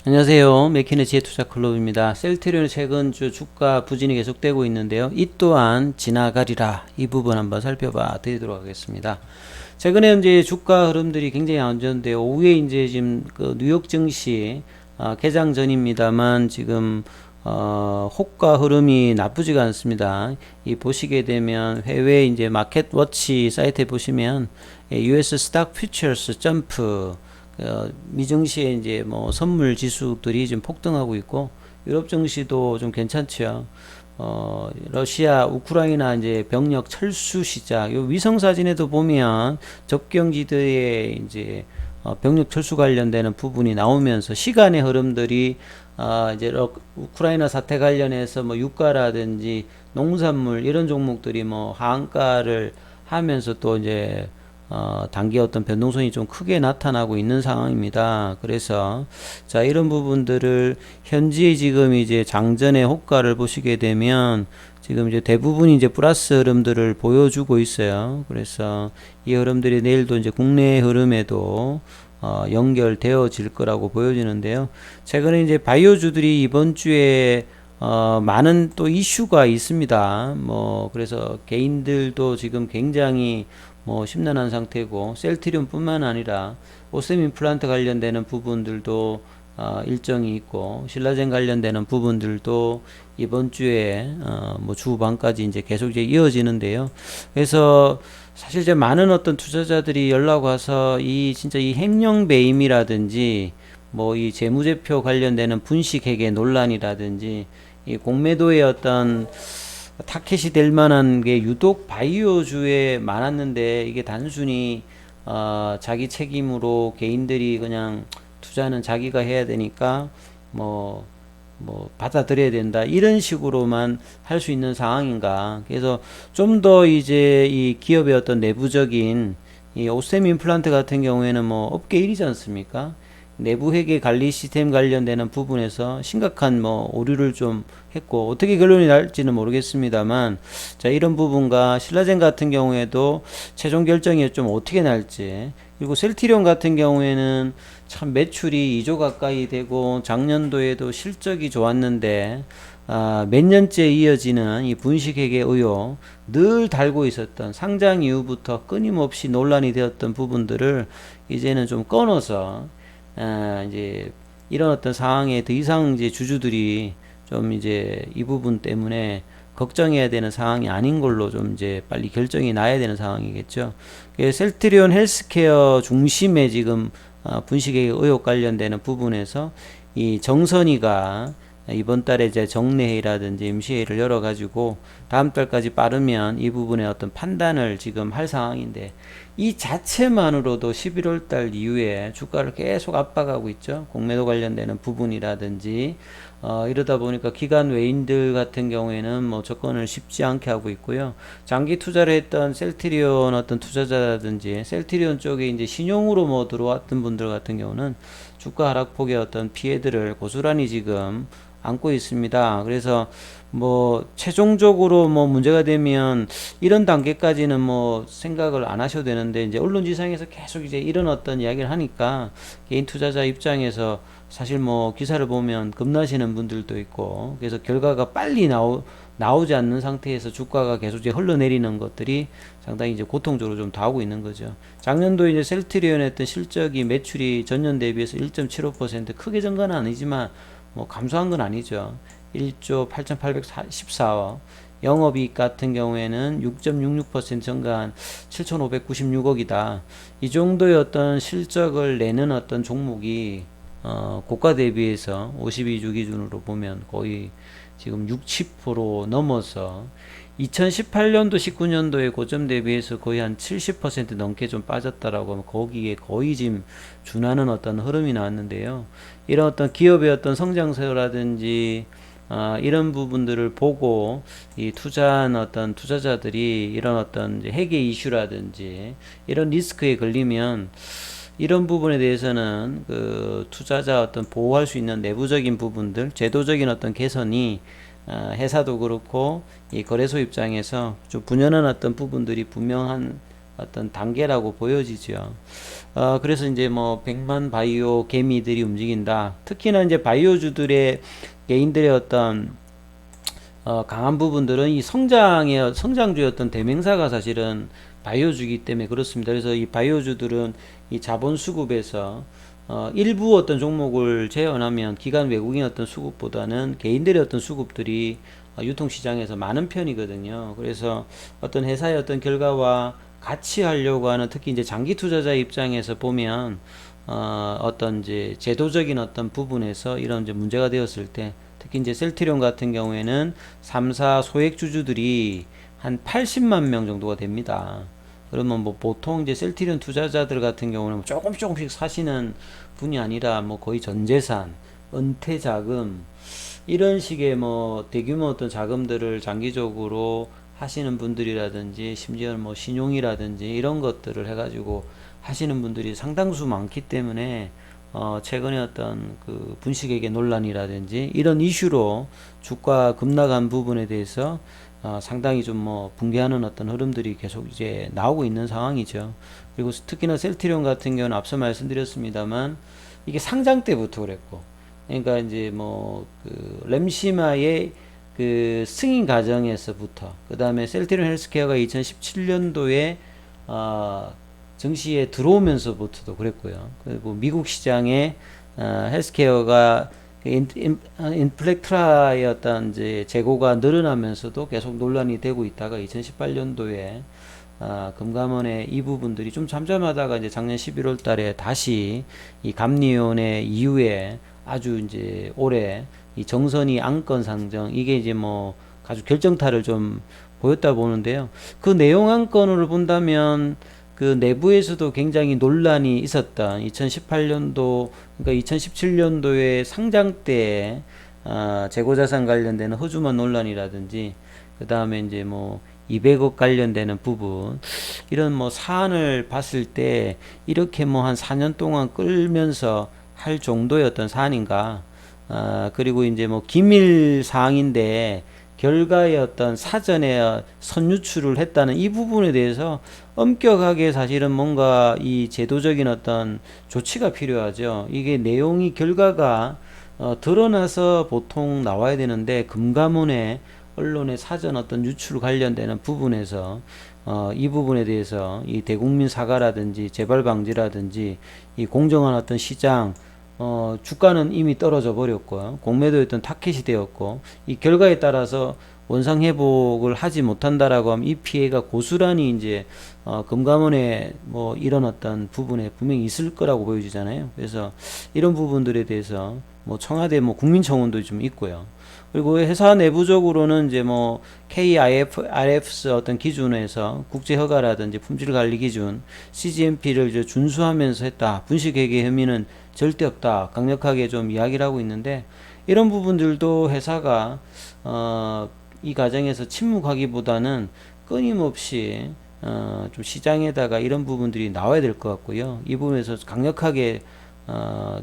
안녕하세요. 맥키네 지혜투자클럽입니다. 셀트리온 최근 주가 부진이 계속되고 있는데요. 이 또한 지나가리라. 이 부분 한번 살펴봐 드리도록 하겠습니다. 최근에 이제 주가 흐름들이 굉장히 안 좋은데요. 오후에 이제 지금 그 뉴욕 증시 개장 전입니다만 지금 호가 흐름이 나쁘지가 않습니다. 이 보시게 되면 해외 이제 마켓워치 사이트에 보시면 US 스탁 퓨처스 점프 미증시에 이제 뭐 선물 지수들이 좀 폭등하고 있고 유럽 증시도 좀 괜찮죠. 러시아, 우크라이나 이제 병력 철수 시작. 요 위성 사진에도 보면 접경지대에 이제 병력 철수 관련되는 부분이 나오면서 시간의 흐름들이 이제 우크라이나 사태 관련해서 뭐 유가라든지 농산물 이런 종목들이 뭐 하한가를 하면서 또 이제 단기 어떤 변동성이 좀 크게 나타나고 있는 상황입니다. 그래서 자 이런 부분들을 현재 지금 이제 장전의 호가를 보시게 되면 지금 이제 대부분이 이제 플러스 흐름들을 보여주고 있어요. 그래서 이 흐름들이 내일도 이제 국내 흐름에도 연결되어질 거라고 보여지는데요. 최근에 이제 바이오주들이 이번 주에 많은 또 이슈가 있습니다. 뭐 그래서 개인들도 지금 굉장히 뭐 심란한 상태고 셀트리온 뿐만 아니라 오셈 임플란트 관련되는 부분들도 일정이 있고 신라젠 관련되는 부분들도 이번 주에 뭐 주반까지 이제 계속 이제 이어지는데요. 그래서 사실 이제 많은 어떤 투자자들이 연락 와서 이 진짜 이 횡령 배임이라든지 뭐 이 재무제표 관련되는 분식회계 논란이라든지 이 공매도의 어떤 타켓이 될 만한 게 유독 바이오주에 많았는데 이게 단순히 자기 책임으로 개인들이 그냥 투자는 자기가 해야 되니까 뭐 받아들여야 된다 이런 식으로만 할 수 있는 상황인가. 그래서 좀 더 이제 이 기업의 어떤 내부적인 이 오셈 임플란트 같은 경우에는 뭐 업계 1위지 않습니까? 내부 회계 관리 시스템 관련되는 부분에서 심각한 뭐 오류를 좀 했고 어떻게 결론이 날지는 모르겠습니다만 자 이런 부분과 신라젠 같은 경우에도 최종 결정이 좀 어떻게 날지 그리고 셀트리온 같은 경우에는 참 매출이 2조 가까이 되고 작년도에도 실적이 좋았는데 몇 년째 이어지는 이 분식회계 의혹 늘 달고 있었던 상장 이후부터 끊임없이 논란이 되었던 부분들을 이제는 좀 끊어서 이제 이런 어떤 상황에 더 이상 이제 주주들이 좀 이제 이 부분 때문에 걱정해야 되는 상황이 아닌 걸로 좀 이제 빨리 결정이 나야 되는 상황이겠죠. 셀트리온 헬스케어 중심에 지금 분식의 의혹 관련되는 부분에서 이 정선이가 이번 달에 이제 정례회의라든지 임시회의를 열어가지고 다음 달까지 빠르면 이 부분의 어떤 판단을 지금 할 상황인데 이 자체만으로도 11월 달 이후에 주가를 계속 압박하고 있죠. 공매도 관련되는 부분이라든지 이러다 보니까 기관 외인들 같은 경우에는 뭐 접근을 쉽지 않게 하고 있고요. 장기 투자를 했던 셀트리온 어떤 투자자라든지 셀트리온 쪽에 이제 신용으로 뭐 들어왔던 분들 같은 경우는 주가 하락폭의 어떤 피해들을 고스란히 지금 안고 있습니다. 그래서 뭐 최종적으로 뭐 문제가 되면 이런 단계까지는 뭐 생각을 안 하셔도 되는데 이제 언론지상에서 계속 이제 이런 어떤 이야기를 하니까 개인 투자자 입장에서 사실 뭐 기사를 보면 겁나시는 분들도 있고 그래서 결과가 빨리 나오지 않는 상태에서 주가가 계속 이제 흘러내리는 것들이 상당히 이제 고통적으로 좀 다가오고 있는 거죠. 작년도 이제 셀트리온의 어떤 실적이 매출이 전년 대비해서 1.75% 크게 증가는 아니지만 뭐 감소한 건 아니죠. 1조 8,814억. 영업이익 같은 경우에는 6.66% 증가한 7,596억이다. 이 정도의 어떤 실적을 내는 어떤 종목이 고가 대비해서 52주 기준으로 보면 거의 지금 60% 넘어서 2018년도 19년도의 고점 대비해서 거의 한 70% 넘게 좀 빠졌다라고 하면 거기에 거의 지금 준하는 어떤 흐름이 나왔는데요. 이런 어떤 기업의 어떤 성장세라든지 이런 부분들을 보고 이 투자한 어떤 투자자들이 이런 어떤 회계 이슈라든지 이런 리스크에 걸리면 이런 부분에 대해서는 그 투자자 어떤 보호할 수 있는 내부적인 부분들, 제도적인 어떤 개선이 회사도 그렇고 이 거래소 입장에서 좀 분연한 어떤 부분들이 분명한 어떤 단계라고 보여지죠. 그래서 이제 뭐 100만 바이오 개미들이 움직인다. 특히나 이제 바이오주들의 개인들의 어떤 강한 부분들은 이 성장주의 어떤 대명사가 사실은 바이오주기 때문에 그렇습니다. 그래서 이 바이오주들은 이 자본 수급에서 일부 어떤 종목을 제외하면 기관 외국인 어떤 수급보다는 개인들의 어떤 수급들이 유통시장에서 많은 편이거든요. 그래서 어떤 회사의 어떤 결과와 같이 하려고 하는, 특히 이제 장기 투자자 입장에서 보면 어떤 이제 제도적인 어떤 부분에서 이런 이제 문제가 되었을 때, 특히 이제 셀트리온 같은 경우에는 3사 소액 주주들이 한 80만 명 정도가 됩니다. 그러면 뭐 보통 이제 셀트리온 투자자들 같은 경우는 뭐 조금씩 사시는 분이 아니라 뭐 거의 전 재산, 은퇴 자금, 이런 식의 뭐 대규모 어떤 자금들을 장기적으로 하시는 분들이라든지, 심지어 뭐 신용이라든지 이런 것들을 해가지고 하시는 분들이 상당수 많기 때문에 최근에 어떤 그 분식회계 논란이라든지 이런 이슈로 주가 급락한 부분에 대해서 상당히 좀 뭐 붕괴하는 어떤 흐름들이 계속 이제 나오고 있는 상황이죠. 그리고 특히나 셀트리온 같은 경우는 앞서 말씀드렸습니다만 이게 상장 때부터 그랬고, 그러니까 이제 뭐 그 램시마의 그 승인 과정에서부터, 그 다음에 셀트리온 헬스케어가 2017년도에 증시에 들어오면서부터도 그랬고요. 그리고 미국 시장에 헬스케어가 인플렉트라의 어떤 이제 재고가 늘어나면서도 계속 논란이 되고 있다가 2018년도에 금감원의 이 부분들이 좀 잠잠하다가 이제 작년 11월 달에 다시 이 감리위원회 이후에 아주 이제 올해 이 정선이 안건 상정, 이게 이제 뭐 아주 결정타를 좀 보였다 보는데요. 그 내용 안건을 본다면 그 내부에서도 굉장히 논란이 있었던 2018년도, 그러니까 2017년도에 상장 때 재고자산 관련되는 허주만 논란이라든지, 그 다음에 이제 뭐 200억 관련되는 부분, 이런 뭐 사안을 봤을 때 이렇게 뭐 한 4년 동안 끌면서 할 정도의 어떤 사안인가. 그리고 이제 뭐 기밀 사항인데 결과의 어떤 사전에 선유출을 했다는 이 부분에 대해서 엄격하게 사실은 뭔가 이 제도적인 어떤 조치가 필요하죠. 이게 내용이 결과가 드러나서 보통 나와야 되는데, 금감원의 언론의 사전 어떤 유출 관련되는 부분에서 이 부분에 대해서 이 대국민 사과라든지 재발 방지라든지 이 공정한 어떤 시장, 주가는 이미 떨어져 버렸고요. 공매도였던 타켓이 되었고, 이 결과에 따라서 원상 회복을 하지 못한다라고 하면 이 피해가 고스란히 이제 금감원에 뭐 이런 어떤 부분에 분명히 있을 거라고 보여지잖아요. 그래서 이런 부분들에 대해서 뭐 청와대 뭐 국민청원도 좀 있고요. 그리고 회사 내부적으로는 이제 뭐 KIFRS 어떤 기준에서 국제 허가라든지 품질 관리 기준 CGMP를 이제 준수하면서 했다. 분식회계 혐의는 절대 없다. 강력하게 좀 이야기를 하고 있는데, 이런 부분들도 회사가 이 과정에서 침묵하기보다는 끊임없이 좀 시장에다가 이런 부분들이 나와야 될 것 같고요. 이 부분에서 강력하게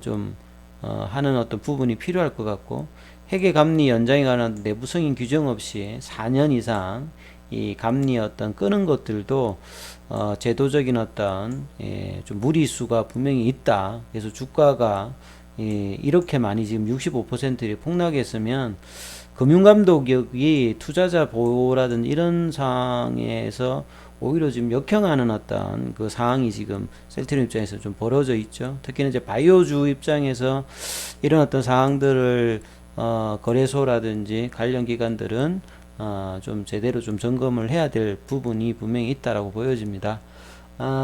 좀 하는 어떤 부분이 필요할 것 같고, 회계 감리 연장에 관한 내부 승인 규정 없이 4년 이상 이 감리 어떤 끄는 것들도 제도적인 어떤 좀 무리수가 분명히 있다. 그래서 주가가 이렇게 많이 지금 65%를 폭락했으면 금융감독이 투자자 보호라든지 이런 상황에서 오히려 지금 역행하는 어떤 그 상황이 지금 셀트리온 입장에서 좀 벌어져 있죠. 특히나 이제 바이오주 입장에서 이런 어떤 상황들을 거래소라든지 관련 기관들은 좀 제대로 좀 점검을 해야 될 부분이 분명히 있다라고 보여집니다.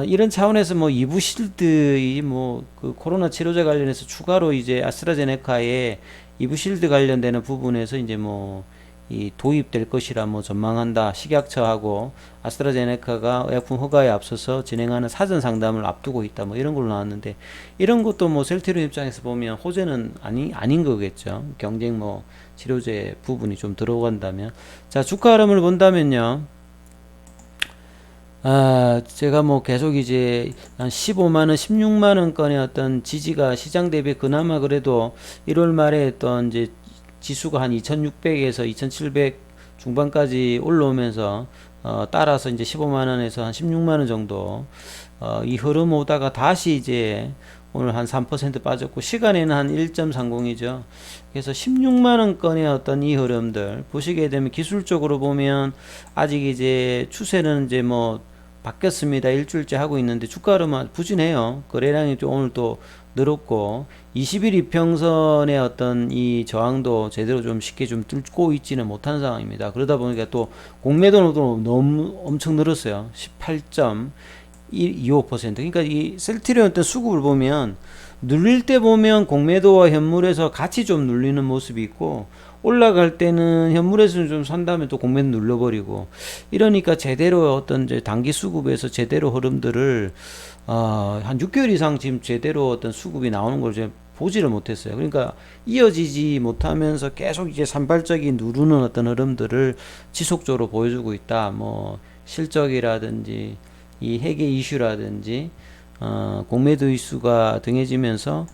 이런 차원에서 뭐 이부실드의 뭐 그 코로나 치료제 관련해서 추가로 이제 아스트라제네카의 이부실드 관련되는 부분에서 이제 뭐 이 도입될 것이라 뭐 전망한다. 식약처하고 아스트라제네카가 의약품 허가에 앞서서 진행하는 사전 상담을 앞두고 있다. 뭐 이런 걸로 나왔는데, 이런 것도 뭐 셀트리온 입장에서 보면 호재는 아닌 거겠죠. 경쟁 뭐 치료제 부분이 좀 들어간다면. 자, 주가 흐름을 본다면요. 제가 뭐 계속 이제 한 15만원, 16만원권의 어떤 지지가 시장 대비 그나마 그래도 1월 말에 했던 이제 지수가 한 2600에서 2700 중반까지 올라오면서 따라서 이제 15만원에서 한 16만원 정도 이 흐름 오다가 다시 이제 오늘 한 3% 빠졌고 시간에는 한 1.30이죠. 그래서 16만원권의 어떤 이 흐름들 보시게 되면 기술적으로 보면 아직 이제 추세는 이제 뭐 바뀌었습니다. 일주일째 하고 있는데 주가 흐름은 부진해요. 거래량이 좀 오늘 또 늘었고 20일 이평선의 어떤 이 저항도 제대로 좀 쉽게 좀 뚫고 있지는 못한 상황입니다. 그러다 보니까 또 공매도도 너무 엄청 늘었어요. 18.25%. 그러니까 이 셀트리온 어떤 수급을 보면 눌릴 때 보면 공매도와 현물에서 같이 좀 눌리는 모습이 있고 올라갈 때는 현물에서는 좀 산 다음에 또 공매도 눌러버리고 이러니까 제대로 어떤 이제 단기 수급에서 제대로 흐름들을 한 6개월 이상 지금 제대로 어떤 수급이 나오는 걸 제가 보지를 못했어요. 그러니까 이어지지 못하면서 계속 이제 산발적인 누르는 어떤 흐름들을 지속적으로 보여주고 있다. 뭐 실적이라든지 이 회계 이슈라든지 공매도 이슈가 등해지면서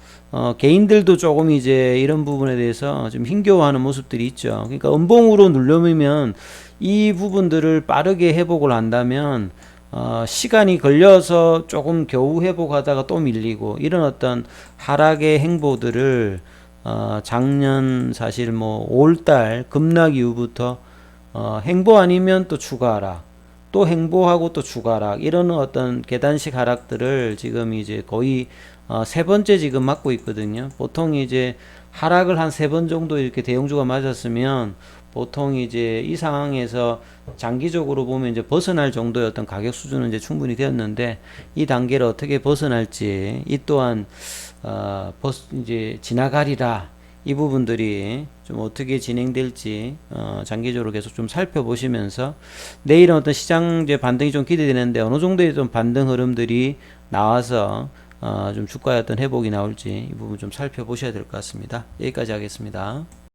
개인들도 조금 이제 이런 부분에 대해서 좀 힘겨워하는 모습들이 있죠. 그러니까 음봉으로 누르면 이 부분들을 빠르게 회복을 한다면 시간이 걸려서 조금 겨우 회복하다가 또 밀리고 이런 어떤 하락의 행보들을 작년 사실 뭐 5월달 급락 이후부터 행보 아니면 또 추가 하락 또 행보하고 또 추가 하락 이런 어떤 계단식 하락들을 지금 이제 거의 세 번째 지금 맞고 있거든요. 보통 이제 하락을 한 세 번 정도 이렇게 대형주가 맞았으면 보통 이제 이 상황에서 장기적으로 보면 이제 벗어날 정도의 어떤 가격 수준은 이제 충분히 되었는데 이 단계를 어떻게 벗어날지 이 또한 이제 지나가리라 이 부분들이 좀 어떻게 진행될지 장기적으로 계속 좀 살펴보시면서 내일은 어떤 시장 이제 반등이 좀 기대되는데 어느 정도의 좀 반등 흐름들이 나와서 좀 주가의 어떤 회복이 나올지 이 부분 좀 살펴보셔야 될 것 같습니다. 여기까지 하겠습니다.